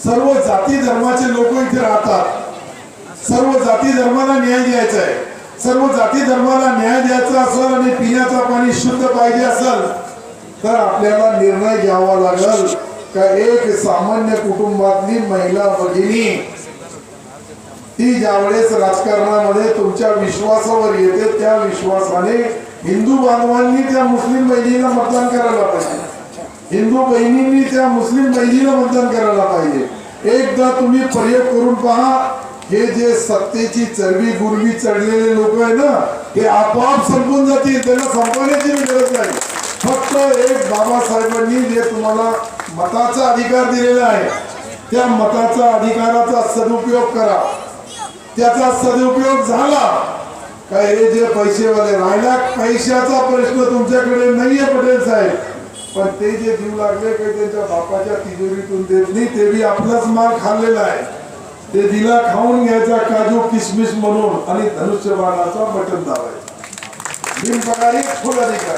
सर्व जाती धर्माचे लोक इथे राहतात। सर्व जाती धर्माला न्याय द्यायचा आहे। सर्व जाती धर्माला न्याय द्यायचा असेल आणि पिण्याचं पाणी शुद्ध पाहिजे असेल तर आपल्याला निर्णय घ्यावा लागेल का एक सामान्य कुटुंबातली महिला भगिनी ती ज्यावेळेस राजकारणामध्ये तुमच्या विश्वासावर येते त्या विश्वासाने हिंदू बांधवांनी त्या मुस्लिम बहिणीला मतदान करायला पाहिजे। हिंदू बहिणींनी त्या मुस्लिम बहिणीला मतदान करायला पाहिजे। एकदा तुम्ही प्रयोग करून पहा, हे जे सत्तेची चरबी गुरबी चढलेले लोक आहे ना हे आपोआप संपून जातील। त्यांना संपवण्याची गरज नाही। फक्त एक बाबासाहेबांनी जे तुम्हाला मताचा अधिकार दिलेला आहे त्या मताचा अधिकाराचा सदुपयोग करा। त्याचा सदुपयोग झाला का हे जे पैसेवाले राहिला, पैशाचा प्रश्न तुमच्याकडे नाहीये पटेल साहेब, पण ते जे जीव लागले काही त्यांच्या बापाच्या तिजोरीतून देत नाही, ते बी आपलाच माल खाल्लेला आहे। ते दिला खाऊन घ्यायचा काजू किशमिश म्हणून आणि धनुष्यबाणाचा बटन दाबायचा। बिनपगारी फुल अधिकार।